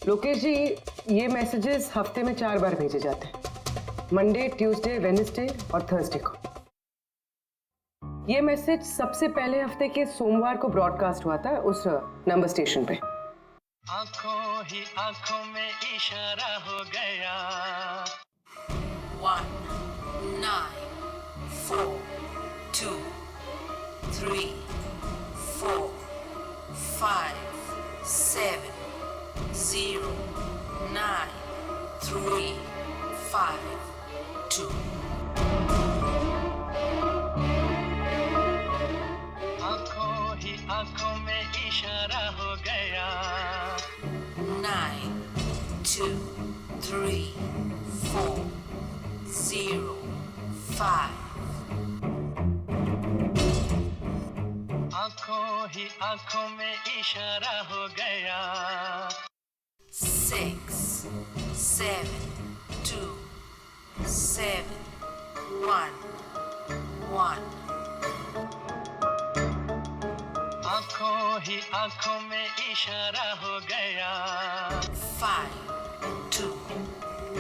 लोकेश जी, ये मैसेजेस हफ्ते में 4 बार भेजे जाते हैं, मंडे, ट्यूसडे, वेडनेसडे और थर्सडे को। ये मैसेज सबसे पहले हफ्ते के सोमवार को ब्रॉडकास्ट हुआ था उस नंबर स्टेशन पे। आंखों ही आंखों में इशारा हो गया। 1 9 4 2 3 4 5 7 0 9 3 5 2 आंखों ही आंखों में इशारा हो गया। 9 2 3 4 0 5 आंखों ही आंखों में इशारा हो गया। 6 7 2 7 1 1 आंखों ही आंखों में इशारा हो गया। 5 2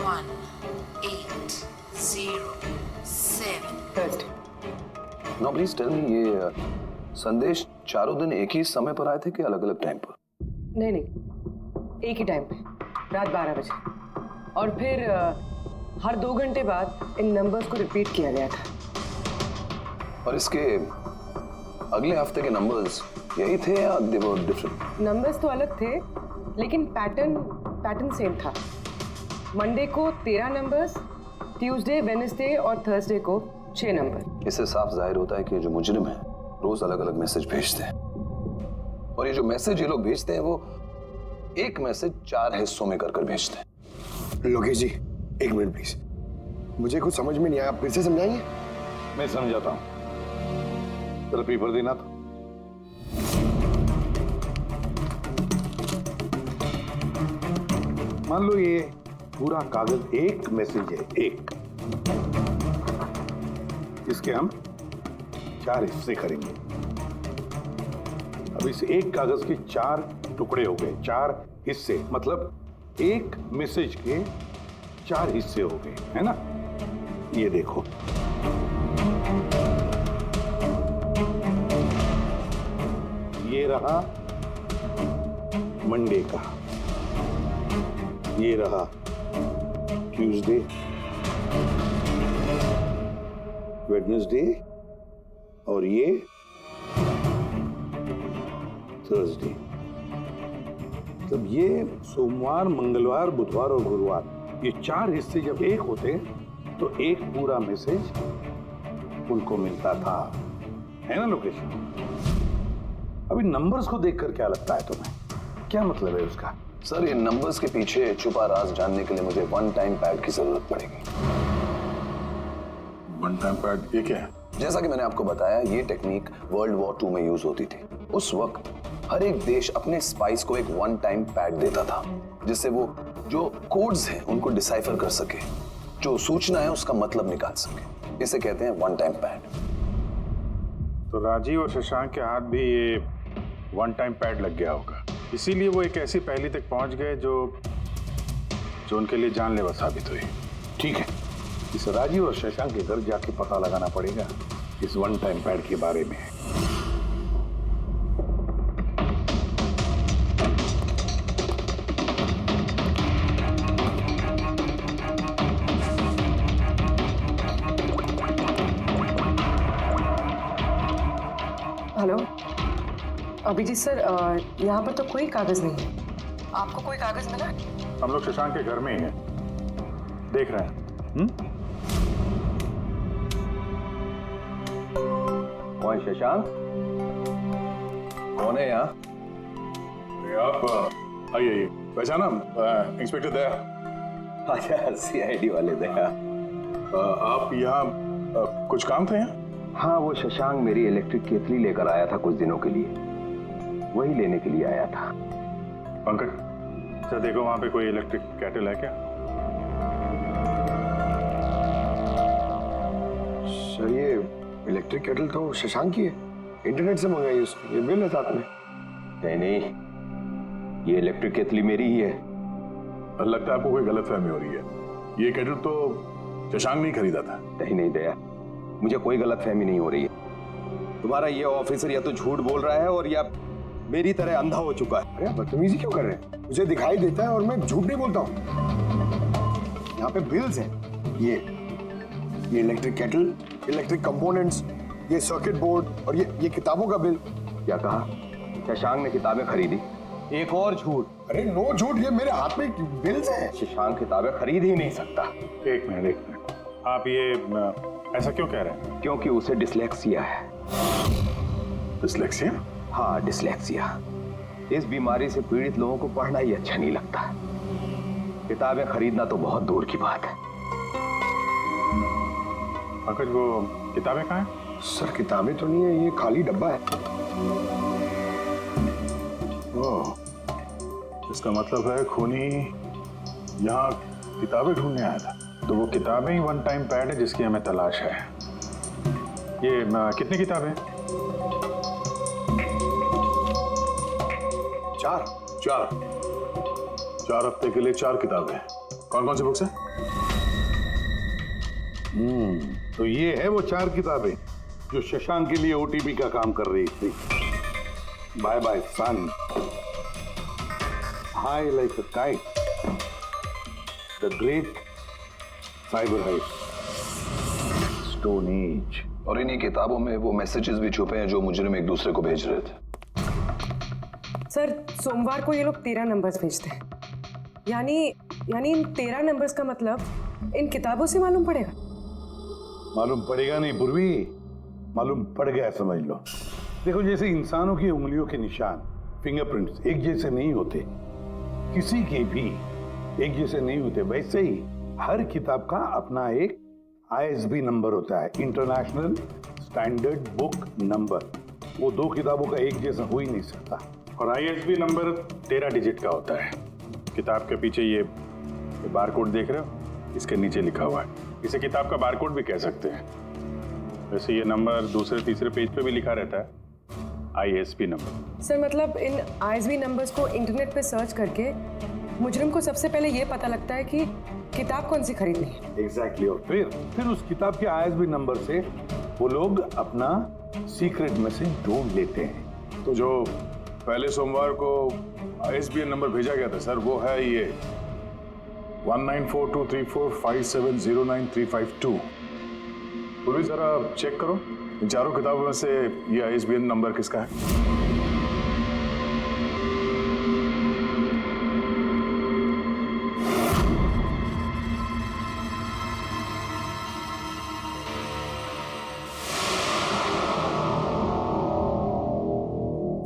1 8 0 7 Thursday. No please tell me, ये संदेश चारों दिन एक ही समय पर आए थे कि अलग अलग टाइम पर? नहीं नहीं, एक ही टाइम पे, रात 12 बजे। और फिर हर 2 घंटे बाद इन नंबर्स को रिपीट किया गया था। और इसके अगले हफ्ते के नंबर्स यही थे या दे वर डिफरेंट? नंबर्स तो अलग थे, लेकिन पैटर्न सेम था। मंडे को 13 नंबर्स, ट्यूसडे, वेडनेसडे और थर्सडे को 6 नंबर। इससे साफ जाहिर होता है कि जो मुजरिम है रोज अलग अलग मैसेज भेजते हैं, और ये जो मैसेज ये लोग भेजते हैं वो एक मैसेज 4 हिस्सों में कर भेजते हैं। लोकेश जी, 1 मिनट प्लीज, मुझे कुछ समझ में नहीं आया, आप फिर से समझाएंगे? मैं समझाता हूं, जरा पेपर देना तो। मान लो ये पूरा कागज एक मैसेज है, एक, इसके हम 4 हिस्से करेंगे। अब इस एक कागज के 4 टुकड़े हो गए, 4 हिस्से, मतलब एक मैसेज के 4 हिस्से हो गए, है ना? ये देखो, ये रहा मंडे का, ये रहा ट्यूसडे, वेडनेसडे और ये थर्सडे। मतलब ये सोमवार, मंगलवार, बुधवार और गुरुवार, ये 4 हिस्से जब एक होते तो एक पूरा मैसेज उनको मिलता था, है ना लोकेश? अभी नंबर्स को देखकर क्या लगता है तुम्हें, क्या मतलब है उसका? सर, ये नंबर्स के पीछे छुपा राज जानने के लिए मुझे वन टाइम पैड की जरूरत पड़ेगी। वन टाइम पैड ये क्या है? जैसा कि मैंने आपको बताया, ये टेक्निक वर्ल्ड वॉर 2 में यूज होती थी। उस वक्त हर एक देश अपने स्पाइस को एक वन टाइम पैड देता था, जिससे वो जो कोड्स हैं उनको डिसाइफर कर सके, जो सूचना है उसका मतलब निकाल सके। इसे कहते हैं वन टाइम पैड। तो राजीव और शशांक के हाथ भी ये वन टाइम पैड लग गया होगा, इसीलिए वो एक ऐसी पहेली तक पहुंच गए जो उनके लिए जानलेवा साबित हुई। ठीक है, इस राजीव और शशांक के घर जाके पता लगाना पड़ेगा इस वन टाइम पैड के बारे में। हेलो अभिजीत सर, यहाँ पर तो कोई कागज नहीं है। आपको कोई कागज मिला? हम लोग शशांक के घर में ही हैं, देख रहे हैं। कौन शशांक? कौन है यहाँ? आप आइए, पहचाना? इंस्पेक्टर दया। अच्छा, सीआईडी वाले दया। आप यहाँ कुछ काम थे यहाँ? हाँ, वो शशांक मेरी इलेक्ट्रिक केतली लेकर आया था कुछ दिनों के लिए, वही लेने के लिए आया था। पंकज, सर देखो वहां पे कोई इलेक्ट्रिक केटल है क्या? सर, ये इलेक्ट्रिक केटल तो शशांक की है, इंटरनेट से मंगाई उसने, ये बिल है साथ में। नहीं, ये इलेक्ट्रिक केतली मेरी ही है। लगता है आपको कोई गलतफहमी हो रही है। ये केटल तो शशांक नहीं खरीदा था। नहीं दया, मुझे कोई गलतफहमी नहीं हो रही है। तुम्हारा ये ऑफिसर या तो झूठ बोल रहा है और या मेरी तरह अंधा हो चुका है। अरे बदतमीजी क्यों कर रहे हैं? मुझे दिखाई देता है और मैं झूठ नहीं बोलता हूँ। यहाँ पे बिल्स हैं, ये इलेक्ट्रिक केटल, इलेक्ट्रिक कंपोनेंट्स, ये सर्किट बोर्ड और ये किताबों का बिल। क्या कहा? शशांक ने किताबें खरीदी? एक और झूठ। अरे नो झूठ, ये मेरे हाथ में बिल्स हैं। शशांक किताबें खरीद ही नहीं सकता। एक मिनट, आप ये ऐसा क्यों कह रहे हैं? क्योंकि उसे डिसलेक्सिया है। डिसलेक्सिया? हाँ, डिसलेक्सिया। इस बीमारी से पीड़ित लोगों को पढ़ना ही अच्छा नहीं लगता। किताबें खरीदना तो बहुत दूर की बात है। पंकज, वो किताबें कहाँ हैं? सर किताबें तो नहीं है, ये खाली डब्बा है। ओह, इसका मतलब है खूनी यहाँ किताबें ढूंढने आया था। तो वो किताबें ही वन टाइम पैड है जिसकी हमें तलाश है। ये कितनी किताबें? चार हफ्ते के लिए 4 किताबें। कौन कौन सी बुक्स हैं? तो ये है वो 4 किताबें जो शशांक के लिए ओटीपी का काम कर रही थी। Bye bye son, high like a kite, the great cyber heist, stone age. और इन्हीं किताबों में वो मैसेजेस भी छुपे हैं जो मुजरिम एक दूसरे को भेज रहे थे। सर सोमवार को ये लोग 13 नंबर्स भेजते हैं। यानी इन 13 नंबर्स का मतलब इन किताबों से मालूम पड़ेगा। मालूम पड़ेगा नहीं पूर्वी, मालूम पड़ गया समझ लो। देखो, जैसे इंसानों की उंगलियों के निशान, फिंगरप्रिंट्स एक जैसे नहीं होते, किसी के भी एक जैसे नहीं होते, वैसे ही हर किताब का अपना एक ISB नंबर होता है, इंटरनेशनल स्टैंडर्ड बुक नंबर। वो 2 किताबों का एक जैसा हो ही नहीं सकता। और ISB नंबर 13 डिजिट का होता है। किताब के पीछे ये बारकोड देख रहे हो, इसके नीचे लिखा हुआ है। इसे किताब का बारकोड भी कह सकते हैं। वैसे ये नंबर दूसरे तीसरे पेज पे भी लिखा रहता है, ISB नंबर। सर मतलब इन ISB नंबर्स को इंटरनेट पे सर्च करके मुजरिम को सबसे पहले ये पता लगता है कि किताब कौन सी खरीदनी है। एग्जैक्टली। और फिर उस किताब के ISB नंबर से वो लोग अपना सीक्रेट मैसेज ढूंढ लेते हैं। तो जो पहले सोमवार को ISBN नंबर भेजा गया था सर, वो है ये 19423457099352। पूरी जरा चेक करो इन 4 किताबों में से ये ISBN नंबर किसका है।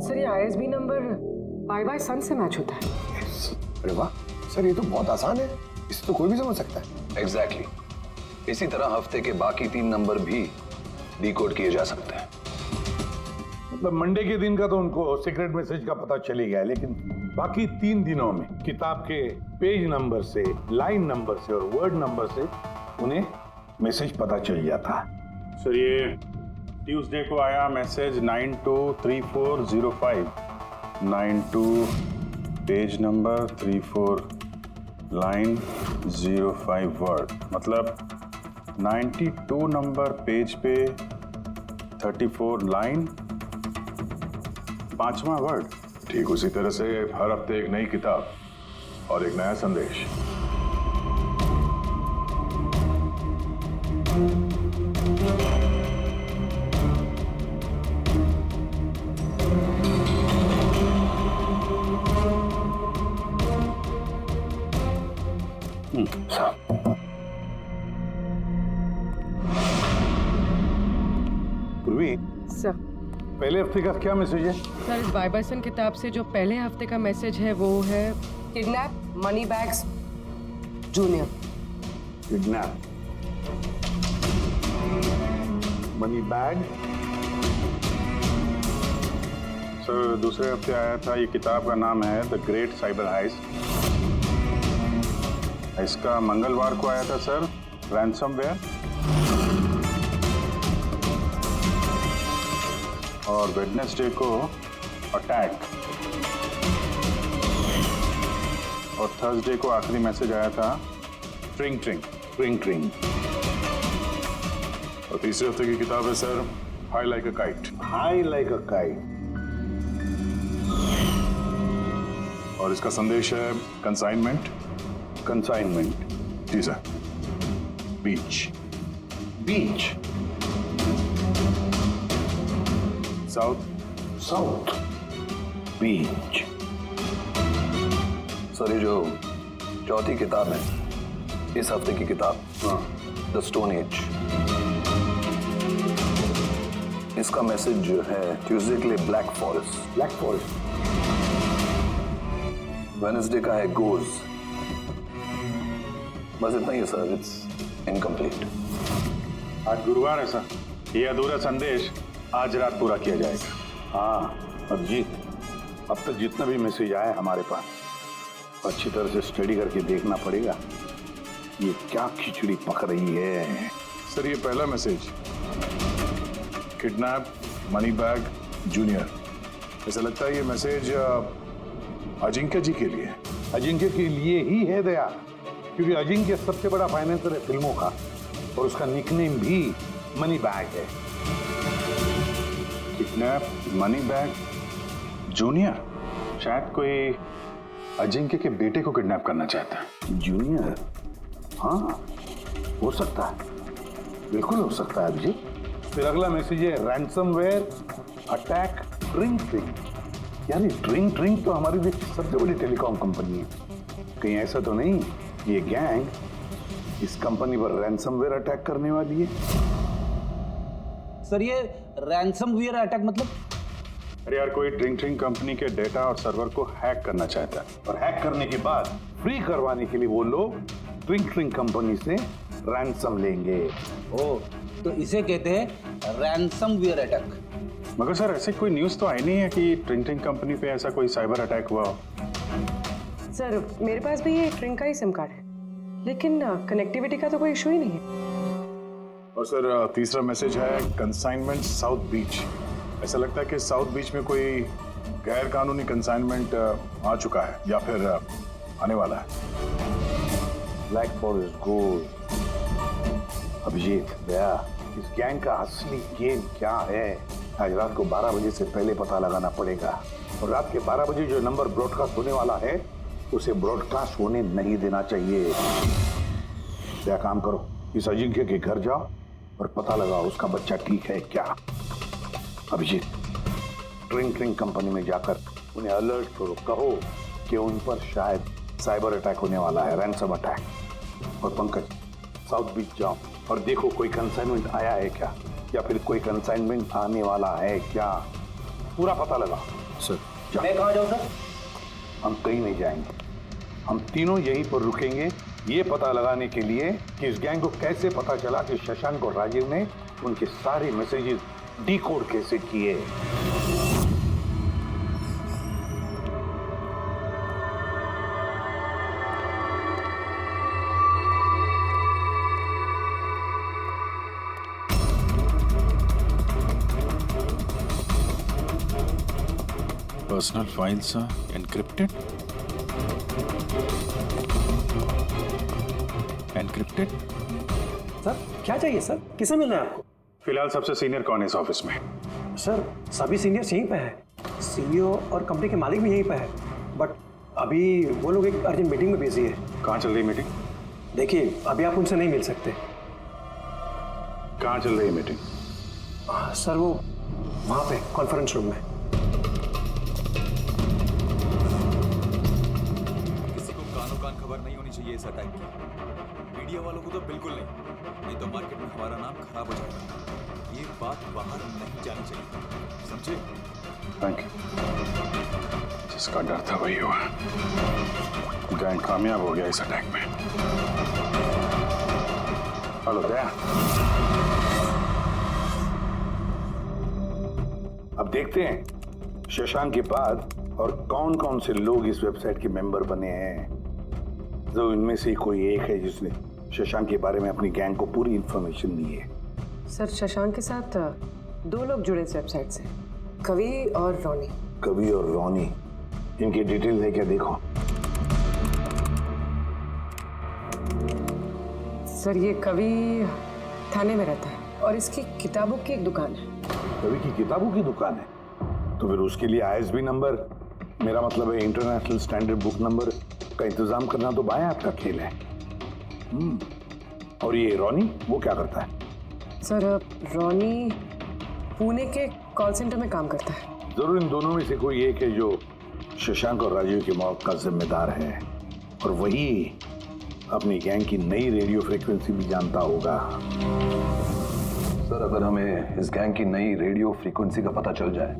सर ये ISB नंबर बाय सन से मैच होता है। अरे वाह सर, ये तो बहुत आसान है, इसे तो कोई भी समझ सकता है। एग्जैक्टली। इसी तरह हफ्ते के बाकी 3 नंबर भी डिकोड किए जा सकते हैं। मतलब मंडे के दिन का तो उनको सीक्रेट मैसेज का पता चल ही गया, लेकिन बाकी 3 दिनों में किताब के पेज नंबर से, लाइन नंबर से और वर्ड नंबर से उन्हें मैसेज पता चल जाता। सर ये ट्यूसडे को आया message 923405, 92 page number 34 line 05 word, मतलब 92 नंबर पेज पे 34 लाइन 5वां वर्ड। ठीक उसी तरह से हर हफ्ते एक नई किताब और एक नया संदेश। पूर्वी, सर पहले हफ्ते का क्या मैसेज है? सर इस बाय सन किताब से जो पहले हफ्ते का मैसेज है वो है kidnap money bags junior. Kidnap money bag. Sir दूसरे हफ्ते आया था, ये किताब का नाम है द ग्रेट साइबर हाइस्ट। इसका मंगलवार को आया था सर, रैंसमवेयर। और वेडनेसडे को अटैक। और थर्सडे को आखिरी मैसेज आया था ट्रिंग ट्रिंग। ट्रिंग ट्रिंग। और तीसरे हफ्ते की किताब है sir high like a kite. High like a kite. और इसका संदेश है कंसाइनमेंट। कंसाइनमेंट। जी सर। बीच। बीच। साउथ। साउथ। बीच। सर ये जो चौथी किताब है, इस हफ्ते की किताब, द स्टोन एज, इसका मैसेज जो है ट्यूसडे के लिए black forest. Black forest. Wednesday का है गोज। बस इतना ही है सर, इट्स इनकम्प्लीट। आज गुरुवार है सर, ये अधूरा संदेश आज रात पूरा किया जाएगा। हाँ अभिजीत, अब तक जितना भी मैसेज आया हमारे पास अच्छी तरह से स्टडी करके देखना पड़ेगा ये क्या खिचड़ी पक रही है। सर ये पहला message, kidnap money bag junior. ऐसा लगता है ये मैसेज अजिंक्य जी के लिए। अजिंक्य के लिए ही है दया, क्योंकि अजिंक्य सबसे बड़ा फाइनेंसर है फिल्मों का और उसका निकनेम भी मनी बैग है। किडनैप मनी बैग जूनियर, शायद कोई अजिंक्य के बेटे को किडनैप करना चाहता है। जूनियर? हाँ हो सकता है, बिल्कुल हो सकता है अभिजीत। फिर अगला मैसेज है रैंसमवेयर अटैक ट्रिंग ट्रिंग। यार ये ट्रिंग ट्रिंग तो हमारी देश की सबसे बड़ी टेलीकॉम कंपनी है। कहीं ऐसा तो नहीं ये गैंग इस कंपनी पर रैंसमवेयर अटैक करने वाली है? सर ये रैंसमवेयर अटैक मतलब? अरे यार कोई ट्रिंग ट्रिंग कंपनी के डेटा और सर्वर को हैक करना चाहता है, और हैक करने के बाद फ्री करवाने के लिए वो लोग ट्रिंग ट्रिंग कंपनी से रैंसम लेंगे। ओह, तो इसे कहते हैं रैंसमवेयर अटैक। मगर सर ऐसे कोई न्यूज़ तो आई नहीं है कि ट्रिंग ट्रिंग कंपनी पे ऐसा कोई साइबर अटैक हुआ हो। सर मेरे पास भी ये ट्रिंग का ही सिम कार्ड है, लेकिन कनेक्टिविटी का तो कोई इशू ही नहीं है। और सर तीसरा मैसेज है कंसाइनमेंट साउथ बीच। ऐसा लगता है कि साउथ बीच में कोई गैर कानूनी कंसाइनमेंट आ चुका है या फिर आने वाला है। Black forest gold. Abhijeet Daya, इस गैंग का असली गेम क्या है आज रात को 12 बजे से पहले पता लगाना पड़ेगा। और रात के 12 बजे जो नंबर ब्रॉडकास्ट होने वाला है उसे ब्रॉडकास्ट होने नहीं देना चाहिए। क्या काम करो, इस अजिंक्य के घर जाओ और पता लगाओ उसका बच्चा ठीक है क्या। अभिजीत ट्रिंग ट्रिंग कंपनी में जाकर उन्हें अलर्ट करो, कहो कि उन पर शायद साइबर अटैक होने वाला है, रैंसम अटैक। और पंकज साउथ बीच जाओ और देखो कोई कंसाइनमेंट आया है क्या या फिर कोई कंसाइनमेंट आने वाला है क्या, पूरा पता लगाओ। सर मैं कहाँ जाऊँ सर? हम कहीं नहीं जाएंगे, हम तीनों यहीं पर रुकेंगे ये पता लगाने के लिए कि इस गैंग को कैसे पता चला कि शशांक और राजीव ने उनके सारे मैसेजेस डिकोड कैसे किए। Personal files encrypted. Encrypted. Sir क्या चाहिए सर, किसे मिलना है आपको? फिलहाल सबसे सीनियर कौन है इस ऑफिस में? सर सभी सीनियर्स यहीं पे है, सीईओ और कंपनी के मालिक भी यहीं पे है, बट अभी वो लोग एक अर्जेंट मीटिंग में बिजी है। कहाँ चल रही मीटिंग? देखिए अभी आप उनसे नहीं मिल सकते। कहाँ चल रही है मीटिंग? सर वो वहाँ पे कॉन्फ्रेंस रूम में। किसी को कानो कान खबर नहीं होनी चाहिए इस अटैक की, मीडिया वालों को तो बिल्कुल नहीं तो मार्केट में हमारा नाम खराब हो जाएगा। ये बात बाहर नहीं जानी चाहिए, समझे? Thank you. जिसका डर था वही हुआ, गैंग कामयाब हो गया इस अटैक में। हेलो दया। अब देखते हैं शशांक के बाद और कौन कौन से लोग इस वेबसाइट के मेंबर बने हैं। जो इनमें से कोई एक है जिसने शशांक के बारे में अपनी गैंग को पूरी इंफॉर्मेशन दी है। सर शशांक के साथ 2 लोग जुड़े इस वेबसाइट से, कवि और रोनी। कवि और रोनी, इनकी डिटेल है क्या देखो। सर ये कवि थाने में रहता है और इसकी किताबों की एक दुकान है। कवि की किताबों की दुकान है तो फिर उसके लिए ISB नंबर, मेरा मतलब है इंटरनेशनल स्टैंडर्ड बुक नंबर का इंतजाम करना तो बाएं हाथ का खेल है। और ये रॉनी वो क्या करता है? सर रॉनी पुणे के कॉल सेंटर में काम करता है। जरूर इन दोनों में से कोई एक है जो शशांक और राजीव की मौत का जिम्मेदार है और वही अपनी गैंग की नई रेडियो फ्रीक्वेंसी भी जानता होगा। सर अगर हमें इस गैंग की नई रेडियो फ्रीक्वेंसी का पता चल जाए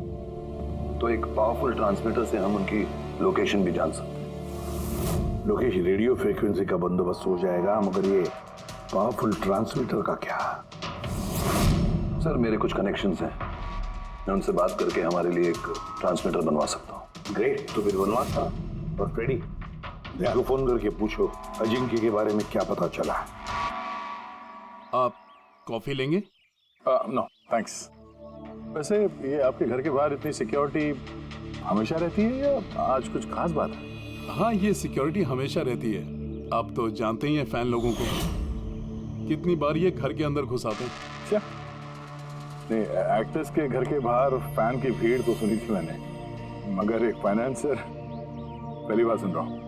तो एक पावरफुल ट्रांसमीटर से हम उनकी लोकेशन भी जान सकते हैं। लोकेशन रेडियो फ्रीक्वेंसी का बंदोबस्त हो जाएगा, मगर ये पावरफुल ट्रांसमीटर का क्या? सर मेरे कुछ कनेक्शंस हैं, मैं उनसे बात करके हमारे लिए एक ट्रांसमीटर बनवा सकता हूँ। ग्रेट, तो फिर बनवाता। और फ्रेडी, देखो फोन करके पूछो अजिंक्य के बारे में क्या पता चला। आप कॉफी लेंगे? No thanks. वैसे ये आपके घर के बाहर इतनी सिक्योरिटी हमेशा रहती है या आज कुछ खास बात है? हाँ, ये सिक्योरिटी हमेशा रहती है। आप तो जानते ही हैं फैन लोगों को, कितनी बार ये घर के अंदर घुस आते हैं। क्या नहीं, एक्टर्स के घर के बाहर फैन की भीड़ तो सुनी थी मैंने, मगर एक फाइनेंसर पहली बार सुन रहा हूँ।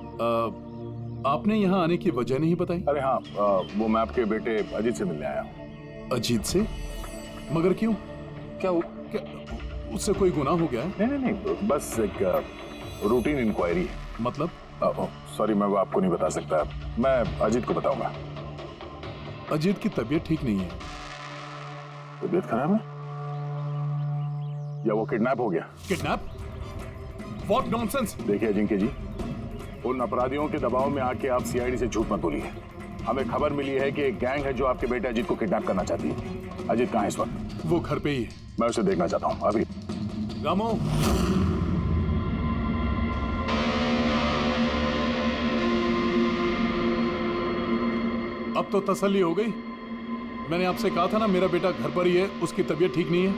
आपने यहाँ आने की वजह नहीं बताई? अरे हाँ, वो मैं आपके बेटे अजीत से मिलने आया हूँ। अजीत से? मगर क्यों? क्या उससे कोई गुनाह हो गया है? नहीं, बस एक रूटीन इंक्वायरी है। मतलब? सॉरी, मैं वो आपको नहीं बता सकता, मैं अजीत को बताऊंगा। अजीत की तबीयत ठीक नहीं है। तबीयत खराब है या वो किडनैप हो गया? किडनैप? What nonsense! देखिए अजिंक्य जी, उन अपराधियों के दबाव में आके आप CID से झूठ मत बोलिए। हमें खबर मिली है कि एक गैंग है जो आपके बेटे अजीत को किडनैप करना चाहती है। अजीत कहाँ है इस वक्त? वो घर पे ही है। मैं उसे देखना चाहता हूँ अभी। रामो, अब तो तसल्ली हो गई। मैंने आपसे कहा था ना मेरा बेटा घर पर ही है, उसकी तबीयत ठीक नहीं है।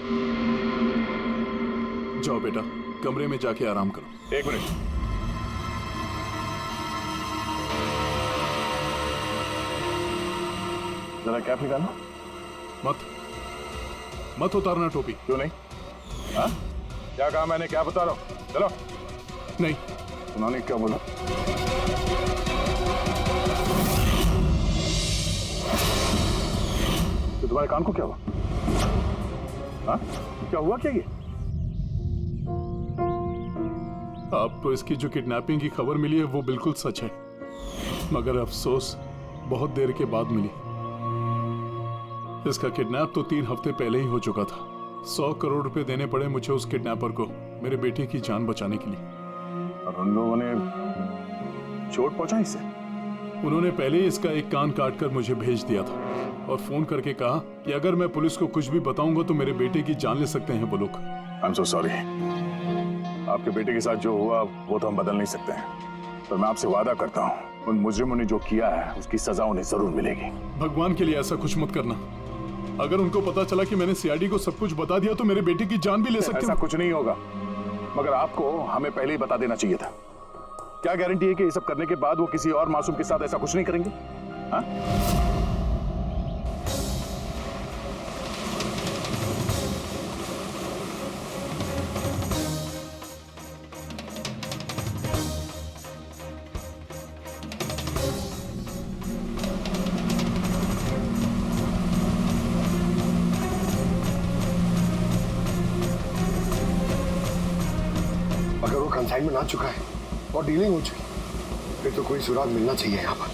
जाओ बेटा, कमरे में जाके आराम करो। एक मिनट, जरा कैप निकालना। मत उतारना टोपी। क्यों नहीं? हाँ, क्या कहा मैंने? क्या बता रहा हूँ? चलो। नहीं। उन्होंने क्या बोला? तो तुम्हारे कान को क्या हुआ? हाँ, क्या हुआ क्या ये? आपको इसकी जो किडनैपिंग की खबर मिली है वो बिल्कुल सच है, मगर अफसोस बहुत देर के बाद मिली। इसका किडनैप तो 3 हफ्ते पहले ही हो चुका था। 100 करोड़ रुपए देने पड़े मुझे उस किडनैपर को मेरे बेटे की जान बचाने के लिए। और उन लोगों ने चोट पहुंचाई इसे? उन्होंने पहले ही इसका एक कान काट कर मुझे भेज दिया था और फोन करके कहा कि अगर मैं पुलिस को कुछ भी बताऊंगा तो मेरे बेटे की जान ले सकते हैं वो लोग। I am so sorry. आपके बेटे के साथ जो हुआ वो तो हम बदल नहीं सकते हैं, पर मैं आपसे वादा करता हूँ उन मुजरिमों ने जो किया है उसकी सजा उन्हें जरूर मिलेगी। भगवान के लिए ऐसा कुछ मत करना। अगर उनको पता चला कि मैंने CID को सब कुछ बता दिया तो मेरे बेटे की जान भी ले सकते हैं। ऐसा कुछ नहीं होगा, मगर आपको हमें पहले ही बता देना चाहिए था। क्या गारंटी है कि ये सब करने के बाद वो किसी और मासूम के साथ ऐसा कुछ नहीं करेंगे? हाँ? अगर वो कंसाइनमेंट आ चुका है और डीलिंग हो चुकी, फिर तो कोई सुराग मिलना चाहिए यहाँ पर।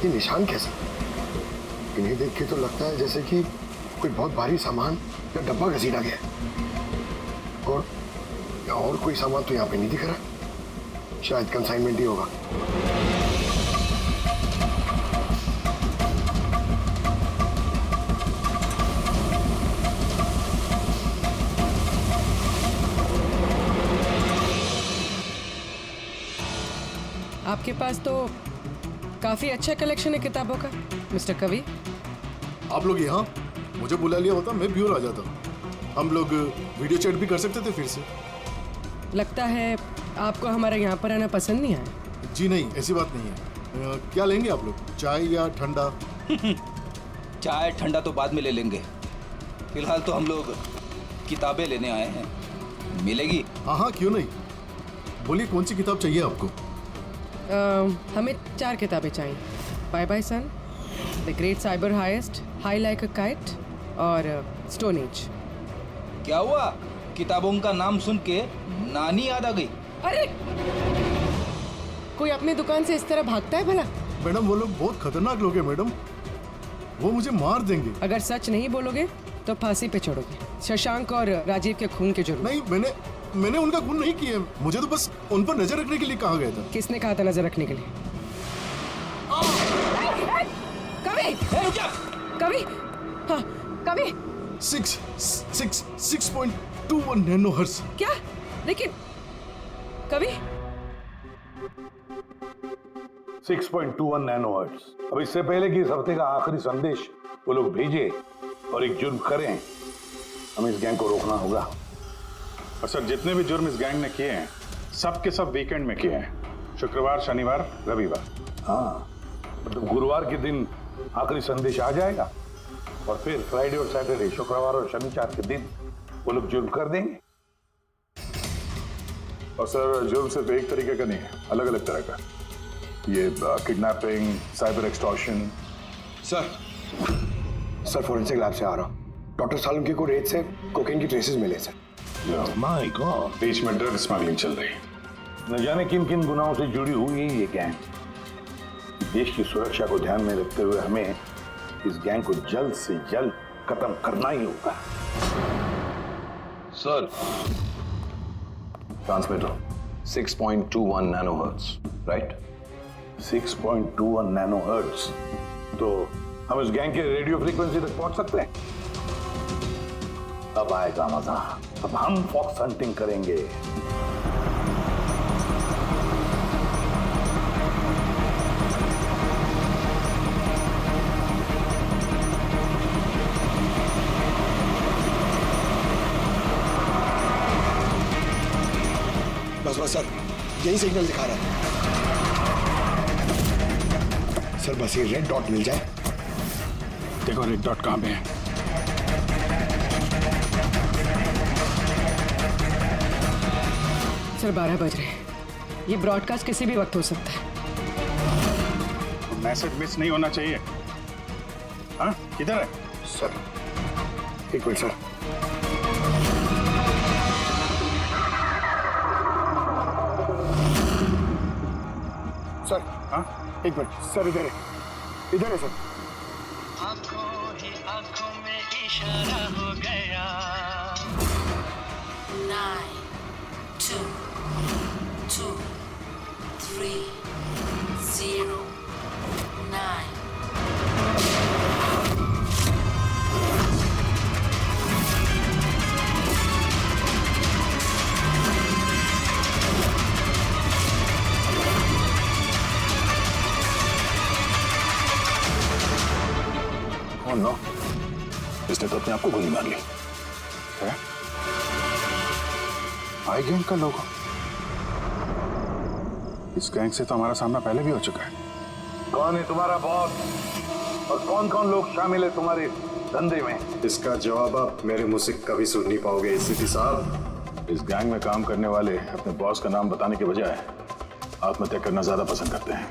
ये निशान कैसे? इन्हें देख के तो लगता है जैसे कि कोई बहुत भारी सामान या डब्बा घसीटा गया है। और कोई सामान तो यहाँ पे नहीं दिख रहा। शायद कंसाइनमेंट ही होगा। आपके पास तो काफी अच्छा कलेक्शन है किताबों का मिस्टर कवि। आप लोग यहाँ मुझे बुला लिया होता मैं ब्यूर आ जाता। हम लोग वीडियो चैट भी कर सकते थे फिर से। लगता है आपको हमारे यहाँ पर आना पसंद नहीं आया। जी नहीं, ऐसी बात नहीं है। क्या लेंगे आप लोग, चाय या ठंडा? चाय ठंडा तो बाद में ले लेंगे, फिलहाल तो हम लोग किताबें लेने आए हैं। मिलेगी? हाँ, क्यों नहीं। बोलिए कौन सी किताब चाहिए आपको? हमें 4 किताबें चाहिए। Bye bye son, the great cyber heist, high like a kite और स्टोन एज। क्या हुआ? किताबों का नाम सुन के नानी याद आ गई? अरे कोई अपनी दुकान से इस तरह भागता है भला? मैडम वो लोग बहुत खतरनाक लोग हैं मैडम, वो मुझे मार देंगे। अगर सच नहीं बोलोगे तो फांसी पे छोड़ोगे। शशांक और राजीव के खून के जुर्म। नहीं, मैंने उनका खून नहीं किया, मुझे तो बस उन पर नजर रखने के लिए कहा गया था। किसने कहा था नजर रखने के लिए? कवि! कवि! हाँ, कवि! 6.21 नैनोहर्ट्ज। क्या? लेकिन कवि 6.21 नैनोहर्ट्ज। अब इससे पहले कि इस हफ्ते का आखिरी संदेश वो लोग भेजे और एक जुर्म करें, हमें इस गैंग को रोकना होगा। और सर जितने भी जुर्म इस गैंग ने किए हैं सब के सब वीकेंड में किए हैं, शुक्रवार, शनिवार, रविवार। हाँ, मतलब गुरुवार के दिन आखिरी संदेश आ जाएगा और फिर फ्राइडे और सैटरडे, शुक्रवार और शनिवार के दिन वो लोग जुर्म कर देंगे। और सर जुर्म सिर्फ एक तरीके का नहीं है, अलग अलग तरह का। ये kidnapping, cyber extortion. Sir forensic lab से आ रहा हूँ। डॉक्टर सालुंके को रेत से कोकेन की ट्रेसेस मिले सर। माय गॉड, बीच में ड्रग स्मगलिंग चल रही है। न जाने किन किन गुनाहों से जुड़ी हुई है ये गैंग। देश की सुरक्षा को ध्यान में रखते हुए हमें इस गैंग को जल्द से जल्द खत्म करना ही होगा। Sir transmitter 6.21 nanohertz, right? 6.21 nanohertz. तो हम इस गैंग के रेडियो फ्रीक्वेंसी तक पहुंच सकते हैं। अब आएगा मजा, अब हम फॉक्स हंटिंग करेंगे। बस सर, यही सिग्नल दिखा रहा है सर। बस ये रेड डॉट मिल जाए। देखो रेड डॉट कहां पे है? सर 12 बज रहे हैं। ये ब्रॉडकास्ट किसी भी वक्त हो सकता है। मैसेज मिस नहीं होना चाहिए। हाँ, किधर है? सर एक मिनट सर। सर हाँ, एक मिनट सर, इधर है सर। आंखों ही आंखों में इशारा हो गया। 9, 2, 2, 3, 0, 9. Oh no, इसने तो अपने आप को गोली मार ली। है? आई गैंग का लोगो। इस गैंग से तो हमारा सामना पहले भी हो चुका है। कौन है तुम्हारा बॉस और कौन कौन लोग शामिल है तुम्हारे धंधे में? इसका जवाब आप मेरे मुंह से कभी सुन नहीं पाओगे एसीपी साहब। इस गैंग में काम करने वाले अपने बॉस का नाम बताने के बजाय आत्महत्या करना ज्यादा पसंद करते हैं।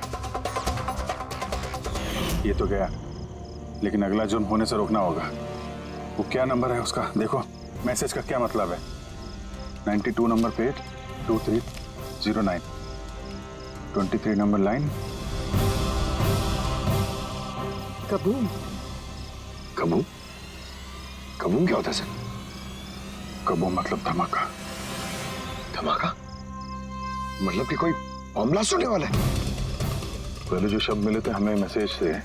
ये तो गया, लेकिन अगला जुर्म होने से रोकना होगा। वो क्या नंबर है उसका देखो, मैसेज का क्या मतलब है? 92 number page 2309, 23 number line. Kaboom. Kaboom? Kaboom क्या होता है सर? कबूम मतलब धमाका। धमाका मतलब कि कोई बम ब्लास्ट होने वाला है? पहले जो शब्द मिले थे हमें मैसेज से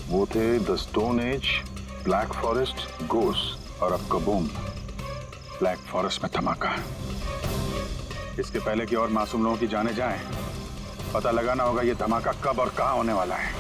वो थे the stone age, black forest, ghost, और अब कबूम, ब्लैक फॉरेस्ट में धमाका। इसके पहले कि और मासूम लोगों की जाने जाएं, पता लगाना होगा ये धमाका कब और कहां होने वाला है।